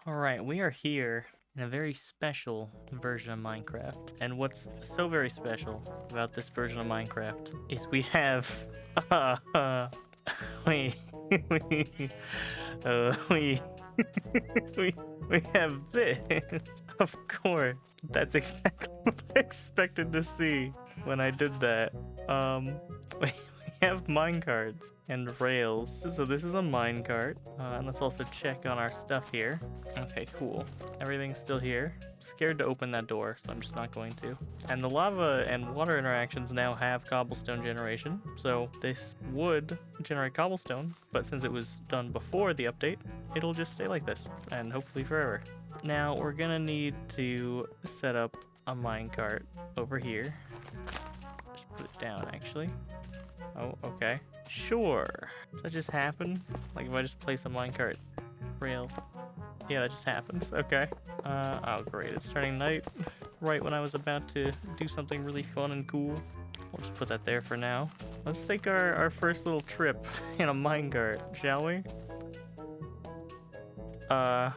Alright, we are here in a very special version of Minecraft. And what's so very special about this version of Minecraft is we have... we... we... we... we have this. Of course. That's exactly what I expected to see when I did that. We have minecarts and rails. So this is a minecart. And let's also check on our stuff here. Okay, cool. Everything's still here. I'm scared to open that door, so I'm just not going to. And the lava and water interactions now have cobblestone generation. So this would generate cobblestone, but since it was done before the update, it'll just stay like this, and hopefully forever. Now we're gonna need to set up a minecart over here. Just put it down, actually. Oh, okay. Sure. Does that just happen? Like if I just place a minecart rail? Yeah, that just happens. Okay. Oh great, it's turning night right when I was about to do something really fun and cool. We'll just put that there for now. Let's take our first little trip in a minecart, shall we? I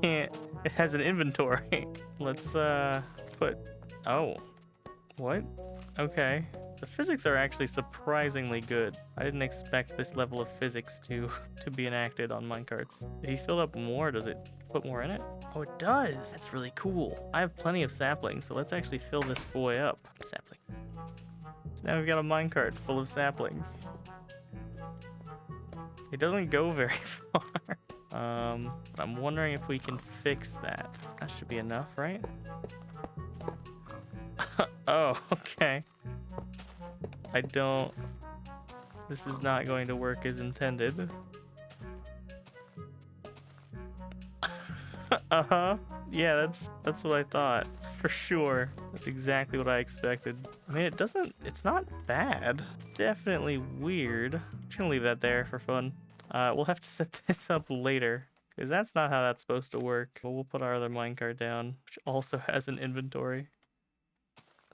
can't. It has an inventory. Let's put... Oh. What? Okay. The physics are actually surprisingly good. I didn't expect this level of physics to be enacted on minecarts. If you fill up more, does it put more in it? Oh, it does! That's really cool. I have plenty of saplings, so let's actually fill this boy up. Sapling. So now we've got a minecart full of saplings. It doesn't go very far. But I'm wondering if we can fix that. That should be enough, right? Oh, okay. I don't... This is not going to work as intended. Uh-huh. Yeah, that's what I thought. For sure. That's exactly what I expected. I mean, it's not bad. Definitely weird. I'm just gonna leave that there for fun. We'll have to set this up later, because that's not how that's supposed to work. But we'll put our other minecart down, which also has an inventory.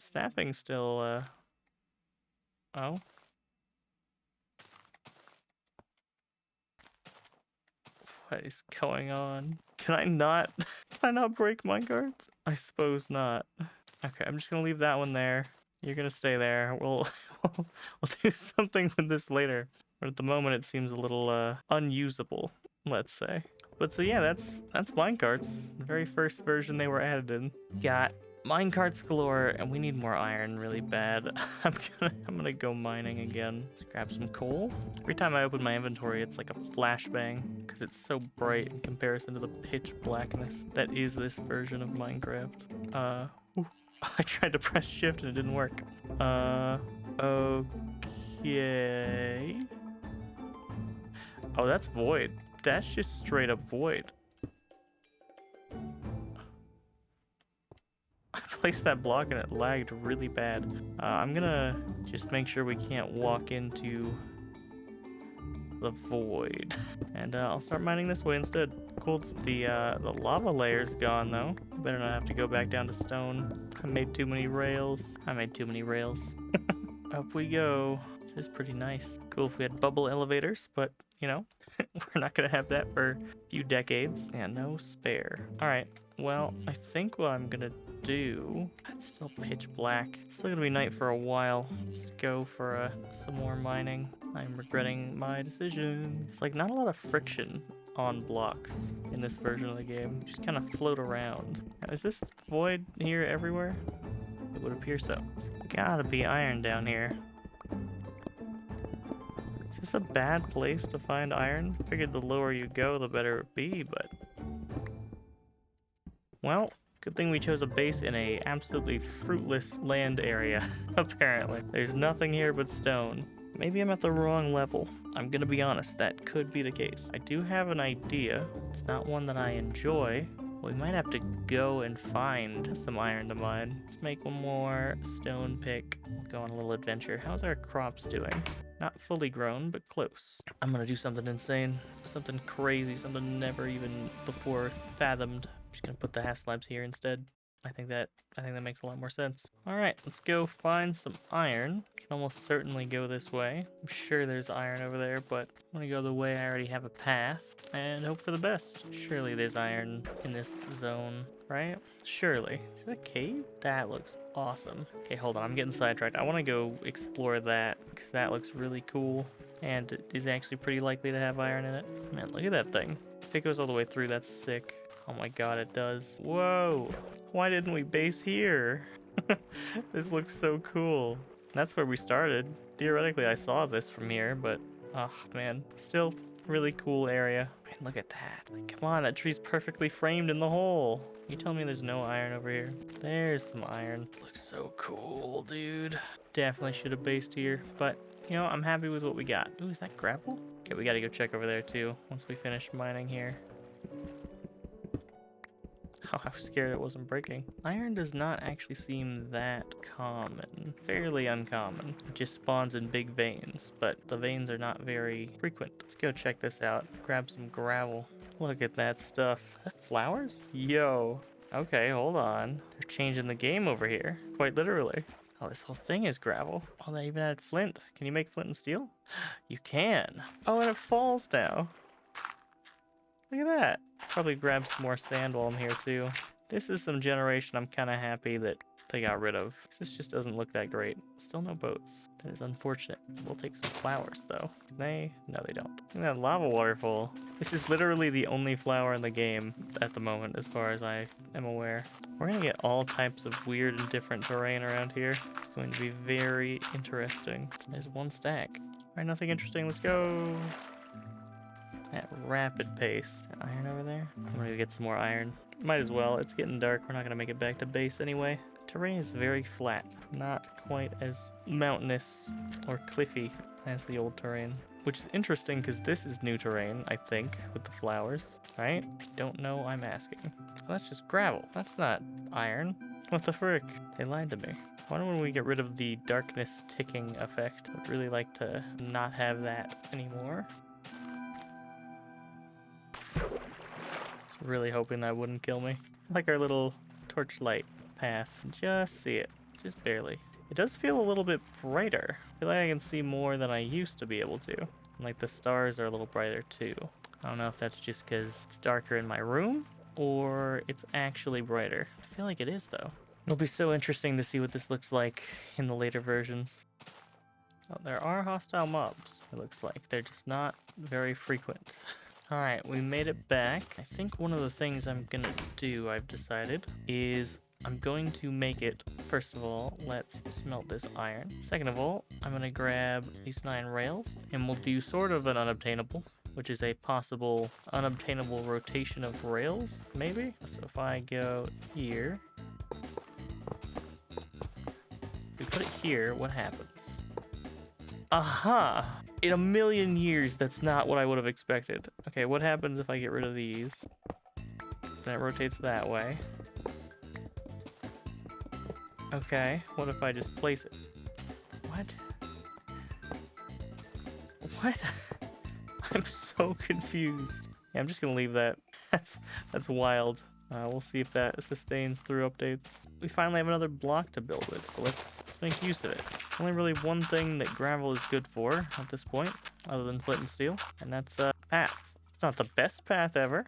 Snapping still, Oh. What is going on? Can I not break minecarts? I suppose not. Okay, I'm just gonna leave that one there. You're gonna stay there. We'll do something with this later. But at the moment it seems a little unusable, let's say. But so yeah, that's minecarts. The very first version they were added in. Got minecarts galore, and we need more iron really bad. I'm gonna go mining again. Let's grab some coal. Every time I open my inventory, it's like a flashbang because it's so bright in comparison to the pitch blackness that is this version of Minecraft. I tried to press shift and it didn't work. Okay. Oh, that's void. That's just straight up void. I placed that block and it lagged really bad. I'm gonna just make sure we can't walk into the void. And I'll start mining this way instead. Cool, the lava layer's gone though. Better not have to go back down to stone. I made too many rails. Up we go. This is pretty nice. Cool if we had bubble elevators, but you know, we're not gonna have that for a few decades. And no spare. Alright, well, I think what I'm gonna do... It's still pitch black. Still gonna be night for a while. Just go for some more mining. I'm regretting my decision. It's like not a lot of friction on blocks in this version of the game. Just kind of float around. Now, is this void here everywhere? It would appear so. There's gotta be iron down here. Is this a bad place to find iron? Figured the lower you go, the better it would be, but... Well, good thing we chose a base in a absolutely fruitless land area, apparently. There's nothing here but stone. Maybe I'm at the wrong level. I'm gonna be honest, that could be the case. I do have an idea. It's not one that I enjoy. We might have to go and find some iron to mine. Let's make one more stone pick. We'll go on a little adventure. How's our crops doing? Not fully grown, but close. I'm gonna do something insane. Something crazy, something never even before fathomed. I'm just gonna put the half slabs here instead. I think that makes a lot more sense. All right, let's go find some iron. Can almost certainly go this way. I'm sure there's iron over there, but I'm gonna go the way I already have a path and hope for the best. Surely there's iron in this zone, right? Surely. Is that a cave? That looks awesome. Okay, hold on, I'm getting sidetracked. I want to go explore that because that looks really cool and it is actually pretty likely to have iron in it. Man, look at that thing. If it goes all the way through, that's sick. Oh my god, it does. Whoa! Why didn't we base here? This looks so cool. That's where we started. Theoretically, I saw this from here, but oh man, still really cool area. Man, look at that. Like, come on, that tree's perfectly framed in the hole. You telling me there's no iron over here? There's some iron. Looks so cool, dude. Definitely should have based here, but you know, I'm happy with what we got. Ooh, is that gravel? Okay, we gotta go check over there too once we finish mining here. Oh, I was scared it wasn't breaking. Iron does not actually seem that common. Fairly uncommon. It just spawns in big veins, but the veins are not very frequent. Let's go check this out. Grab some gravel. Look at that stuff. Is that flowers? Yo. Okay, hold on. They're changing the game over here. Quite literally. Oh, this whole thing is gravel. Oh, they even added flint. Can you make flint and steel? You can. Oh, and it falls now. Look at that. Probably grab some more sand while I'm here too. This is some generation I'm kind of happy that they got rid of. This just doesn't look that great. Still no boats. That is unfortunate. We'll take some flowers though. Can they? No, they don't. Look at that lava waterfall. This is literally the only flower in the game at the moment as far as I am aware. We're gonna get all types of weird and different terrain around here. It's going to be very interesting. There's one stack. All right, nothing interesting. Let's go. At rapid pace. Iron over there? I'm gonna get some more iron. Might as well. It's getting dark. We're not gonna make it back to base anyway. Terrain is very flat. Not quite as mountainous or cliffy as the old terrain. Which is interesting because this is new terrain, I think, with the flowers. Right? I don't know. I'm asking. Well, that's just gravel. That's not iron. What the frick? They lied to me. Why don't we get rid of the darkness ticking effect? I'd really like to not have that anymore. Really hoping that wouldn't kill me. I like our little torchlight path. Just see it. Just barely. It does feel a little bit brighter. I feel like I can see more than I used to be able to. Like the stars are a little brighter too. I don't know if that's just because it's darker in my room or it's actually brighter. I feel like it is though. It'll be so interesting to see what this looks like in the later versions. Oh, there are hostile mobs, it looks like. They're just not very frequent. Alright, we made it back. I think one of the things I'm gonna do, I've decided, is I'm going to make it, first of all, let's smelt this iron. Second of all, I'm gonna grab these 9 rails, and we'll do sort of an unobtainable, which is a possible unobtainable rotation of rails, maybe? So if I go here, if we put it here, what happens? Aha! In a million years, that's not what I would have expected. Okay, what happens if I get rid of these? Then it rotates that way. Okay, what if I just place it? What? What? I'm so confused. Yeah, I'm just gonna leave that. That's wild. We'll see if that sustains through updates. We finally have another block to build with, so let's make use of it. Only really one thing that gravel is good for at this point, other than flint and steel, and that's path. It's not the best path ever,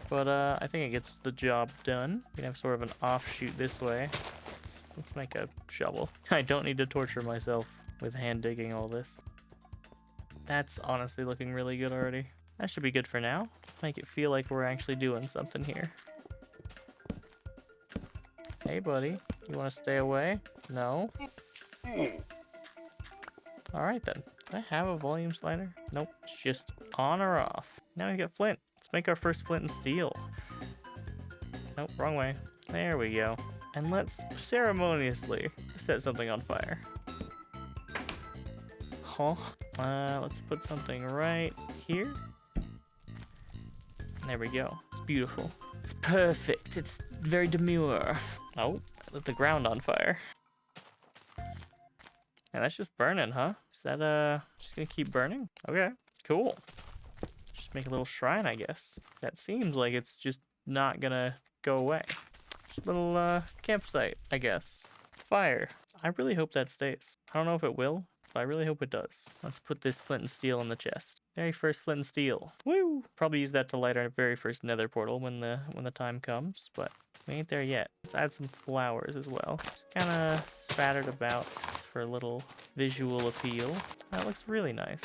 but I think it gets the job done. We can have sort of an offshoot this way. Let's make a shovel. I don't need to torture myself with hand digging all this. That's honestly looking really good already. That should be good for now. Make it feel like we're actually doing something here. Hey buddy, you want to stay away? No? Alright then. Do I have a volume slider? Nope. It's just on or off. Now we got flint. Let's make our first flint and steel. Nope, wrong way. There we go. And let's ceremoniously set something on fire. Huh? Let's put something right here. There we go. It's beautiful. It's perfect. It's very demure. Oh, I lit the ground on fire. And that's just burning, huh? Is that, just gonna keep burning? Okay, cool. Just make a little shrine, I guess. That seems like it's just not gonna go away. little campsite, I guess. Fire. I really hope that stays. I don't know if it will, but I really hope it does. Let's put this flint and steel in the chest. Very first flint and steel. Woo! Probably use that to light our very first nether portal when the time comes, but we ain't there yet. Let's add some flowers as well. Just kind of spattered about for a little visual appeal. That looks really nice.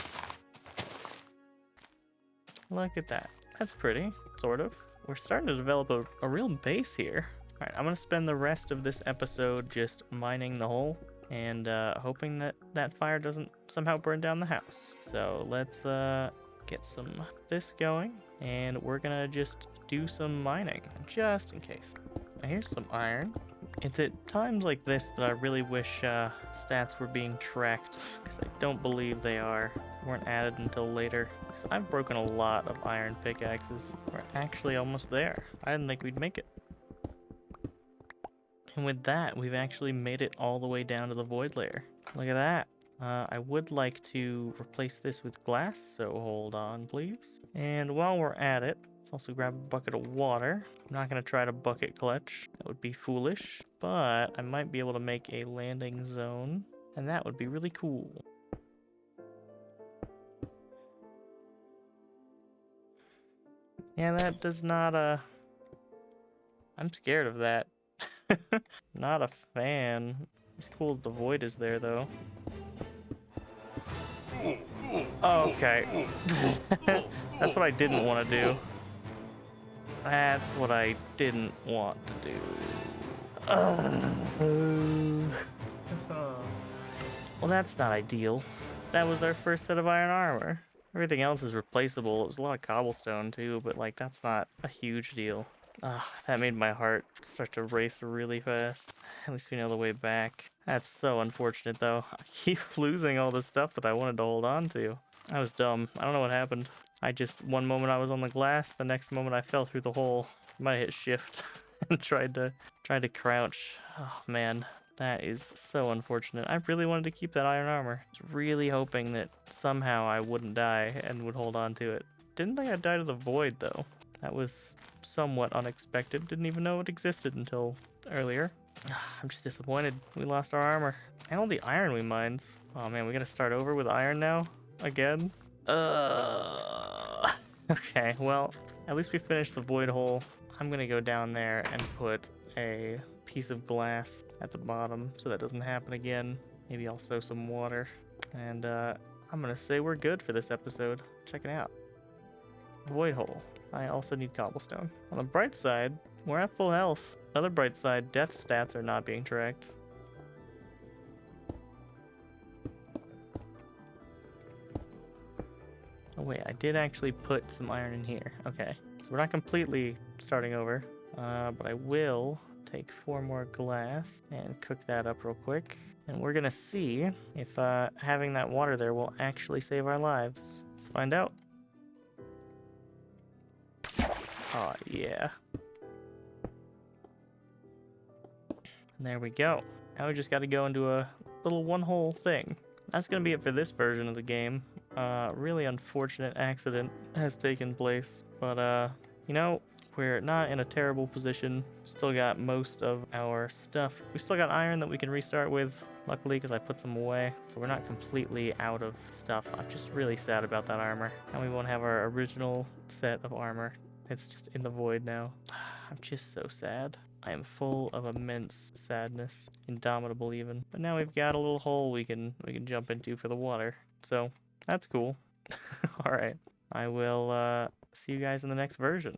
Look at that. That's pretty, sort of. We're starting to develop a real base here. Alright, I'm going to spend the rest of this episode just mining the hole and hoping that that fire doesn't somehow burn down the house. So let's get some this going, and we're going to just do some mining, just in case. Here's some iron. It's at times like this that I really wish stats were being tracked, because I don't believe they weren't added until later. Because I've broken a lot of iron pickaxes. We're actually almost there. I didn't think we'd make it. And with that, we've actually made it all the way down to the void layer. Look at that. I would like to replace this with glass, so hold on, please. And while we're at it, let's also grab a bucket of water. I'm not going to try to bucket clutch. That would be foolish, but I might be able to make a landing zone, and that would be really cool. Yeah, that does not, I'm scared of that. Not a fan. It's cool that the void is there, though. Okay. That's what I didn't want to do. That's what I didn't want to do. Well, that's not ideal. That was our first set of iron armor. Everything else is replaceable. It was a lot of cobblestone, too, but, like, that's not a huge deal. That made my heart start to race really fast. At least we know the way back. That's so unfortunate, though. I keep losing all the stuff that I wanted to hold on to. I was dumb. I don't know what happened. One moment I was on the glass, the next moment I fell through the hole. I might have hit shift and tried to crouch. Oh man, that is so unfortunate. I really wanted to keep that iron armor. I was really hoping that somehow I wouldn't die and would hold on to it. Didn't think I'd die to the void though. That was somewhat unexpected. Didn't even know it existed until earlier. I'm just disappointed. We lost our armor. And all the iron we mined. Oh man, we gotta start over with iron now? Again? Okay, well, at least we finished the void hole. I'm gonna go down there and put a piece of glass at the bottom so that doesn't happen again. Maybe I'll sow some water. And I'm gonna say we're good for this episode. Check it out. Void hole. I also need cobblestone. On the bright side, we're at full health. Another bright side, death stats are not being tracked. Oh wait, I did actually put some iron in here. Okay, so we're not completely starting over, but I will take 4 more glass and cook that up real quick. And we're gonna see if having that water there will actually save our lives. Let's find out. Oh yeah. And there we go. Now we just gotta go into a little one-hole thing. That's gonna be it for this version of the game. Really unfortunate accident has taken place, but you know, we're not in a terrible position. Still got most of our stuff. We still got iron that we can restart with, luckily, because I put some away. So we're not completely out of stuff. I'm just really sad about that armor. And we won't have our original set of armor. It's just in the void now. I'm just so sad. I am full of immense sadness, indomitable even. But now we've got a little hole we can jump into for the water. So that's cool. All right, I will see you guys in the next version.